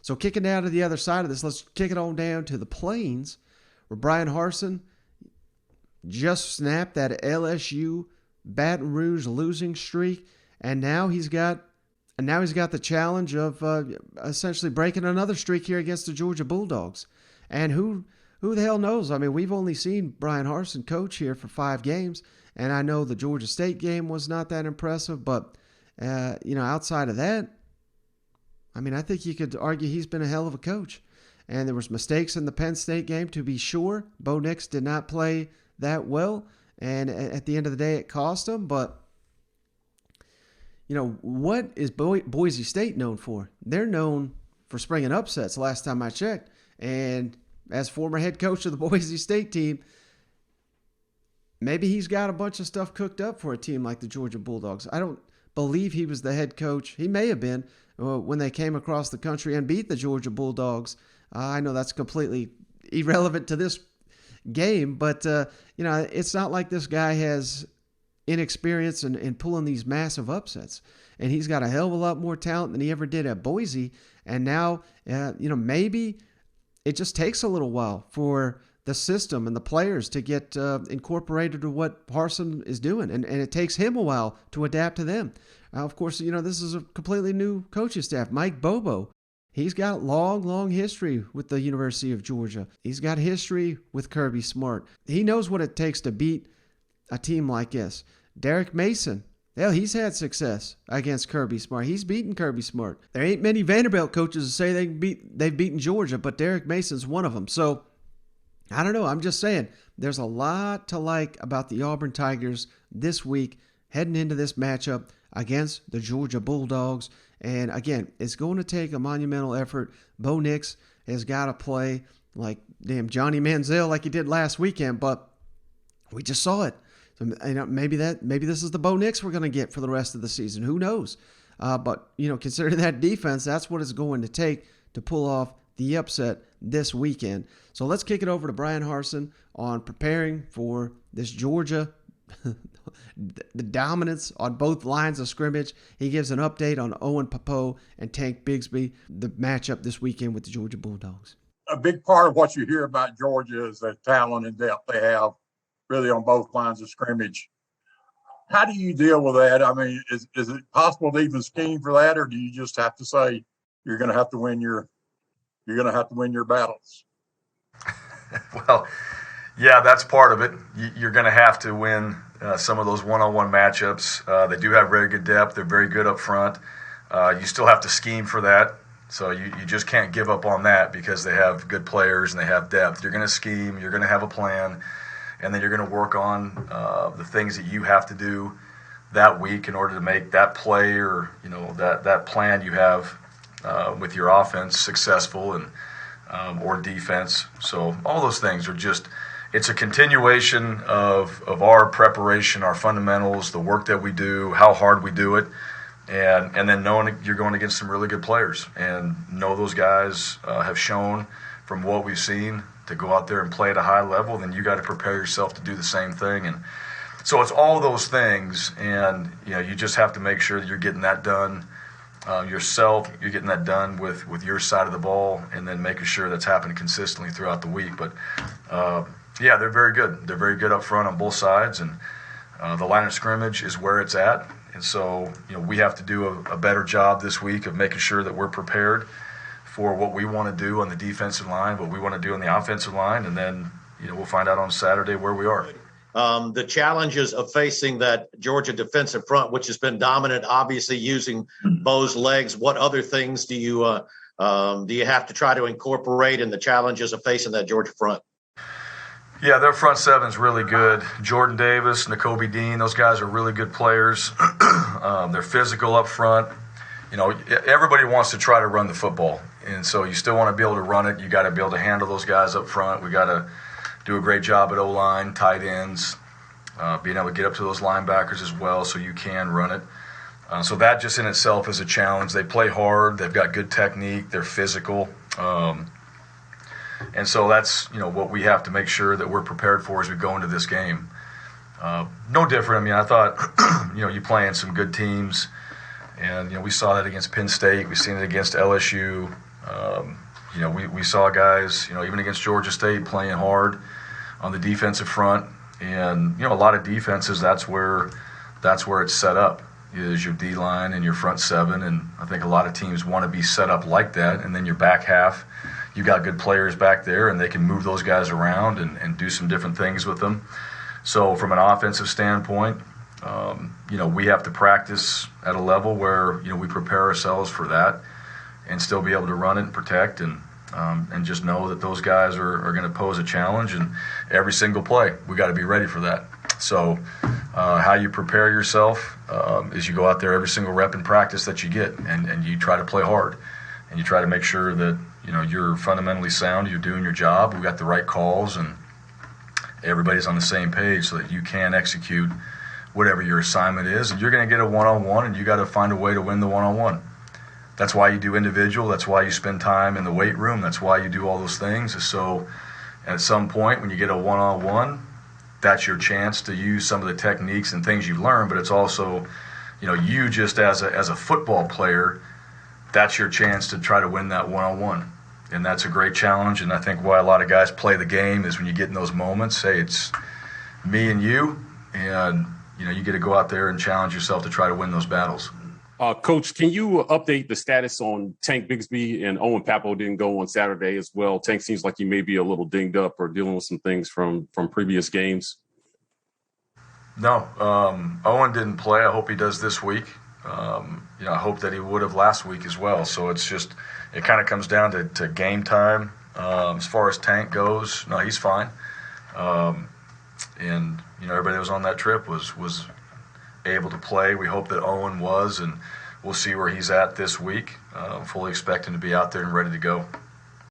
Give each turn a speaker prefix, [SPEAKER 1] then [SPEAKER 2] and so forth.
[SPEAKER 1] So kicking down to the other side of this, let's kick it on down to the Plains, where Bryan Harsin just snapped that LSU Baton Rouge losing streak, and now he's got the challenge of essentially breaking another streak here against the Georgia Bulldogs. And who the hell knows? I mean, we've only seen Bryan Harsin coach here for 5 games, and I know the Georgia State game was not that impressive, but outside of that, I mean, I think you could argue he's been a hell of a coach. And there was mistakes in the Penn State game, to be sure. Bo Nix did not play that well, and at the end of the day, it cost him. But, what is Boise State known for? They're known for springing upsets last time I checked. And as former head coach of the Boise State team, maybe he's got a bunch of stuff cooked up for a team like the Georgia Bulldogs. I don't believe he was the head coach. He may have been when they came across the country and beat the Georgia Bulldogs. I know that's completely irrelevant to this game, but it's not like this guy has inexperience in pulling these massive upsets. And he's got a hell of a lot more talent than he ever did at Boise. And now, maybe it just takes a little while for the system and the players to get incorporated to what Harsin is doing. And it takes him a while to adapt to them. Of course, this is a completely new coaching staff. Mike Bobo, he's got long history with the University of Georgia. He's got history with Kirby Smart. He knows what it takes to beat a team like this. Derek Mason, hell, he's had success against Kirby Smart. He's beaten Kirby Smart. There ain't many Vanderbilt coaches that say they've beaten Georgia, but Derek Mason's one of them. So, I don't know. I'm just saying there's a lot to like about the Auburn Tigers this week heading into this matchup against the Georgia Bulldogs. And again, it's going to take a monumental effort. Bo Nix has got to play like damn Johnny Manziel like he did last weekend, but we just saw it. So, maybe this is the Bo Nix we're going to get for the rest of the season. Who knows? But considering that defense, that's what it's going to take to pull off the upset this weekend. So let's kick it over to Bryan Harsin on preparing for this Georgia, the dominance on both lines of scrimmage. He gives an update on Owen Pappoe and Tank Bigsby, the matchup this weekend with the Georgia Bulldogs.
[SPEAKER 2] A big part of what you hear about Georgia is the talent and depth they have really on both lines of scrimmage. How do you deal with that? I mean, is it possible to even scheme for that, or do you just have to say you're going to have to win your battles?
[SPEAKER 3] Well, yeah, that's part of it. You're going to have to win some of those one-on-one matchups. They do have very good depth. They're very good up front. You still have to scheme for that. So you just can't give up on that because they have good players and they have depth. You're going to scheme. You're going to have a plan. And then you're going to work on the things that you have to do that week in order to make that play or that plan you have with your offense successful and or defense. So all those things are it's a continuation of our preparation, our fundamentals, the work that we do, how hard we do it, and then knowing you're going against some really good players and know those guys have shown from what we've seen to go out there and play at a high level. Then you got to prepare yourself to do the same thing. And so it's all those things, and you just have to make sure that you're getting that done yourself. You're getting that done with your side of the ball, and then making sure that's happening consistently throughout the week. But yeah, they're very good. They're very good up front on both sides, and the line of scrimmage is where it's at. And so we have to do a better job this week of making sure that we're prepared for what we want to do on the defensive line, what we want to do on the offensive line, and then we'll find out on Saturday where we are.
[SPEAKER 4] The challenges of facing that Georgia defensive front, which has been dominant, obviously using Bo's legs. What other things do you have to try to incorporate in the challenges of facing that Georgia front?
[SPEAKER 3] Yeah, their front seven's really good. Jordan Davis, Nakobe Dean, those guys are really good players. They're physical up front. Everybody wants to try to run the football, and so you still want to be able to run it. You got to be able to handle those guys up front. We got to do a great job at O-line, tight ends, being able to get up to those linebackers as well so you can run it. So that just in itself is a challenge. They play hard. They've got good technique. They're physical. And so that's, what we have to make sure that we're prepared for as we go into this game. No different. I mean, I thought, you playing some good teams. And, we saw that against Penn State. We've seen it against LSU. We saw guys, even against Georgia State, playing hard on the defensive front, and a lot of defenses, that's where it's set up, is your D line and your front seven, and I think a lot of teams want to be set up like that. And then your back half, you got good players back there, and they can move those guys around and do some different things with them. So from an offensive standpoint, we have to practice at a level where we prepare ourselves for that and still be able to run it and protect, and just know that those guys are going to pose a challenge, and every single play we got to be ready for that. So how you prepare yourself is you go out there every single rep in practice that you get, and you try to play hard, and you try to make sure that you're fundamentally sound, you're doing your job, we got the right calls, and everybody's on the same page so that you can execute whatever your assignment is. And you're going to get a one-on-one, and you got to find a way to win the one-on-one. That's why you do individual. That's why you spend time in the weight room. That's why you do all those things. So at some point when you get a one-on-one, that's your chance to use some of the techniques and things you've learned. But it's also, you just as a football player, that's your chance to try to win that one-on-one. And that's a great challenge. And I think why a lot of guys play the game is when you get in those moments, hey, it's me and you, and you get to go out there and challenge yourself to try to win those battles.
[SPEAKER 5] Coach, can you update the status on Tank Bigsby? And Owen Pappo didn't go on Saturday as well. Tank seems like he may be a little dinged up or dealing with some things from previous games.
[SPEAKER 3] No, Owen didn't play. I hope he does this week. I hope that he would have last week as well. So it kind of comes down to game time. As far as Tank goes, no, he's fine. And everybody that was on that trip was able to play. We hope that Owen was, and we'll see where he's at this week. Fully expecting to be out there and ready to go.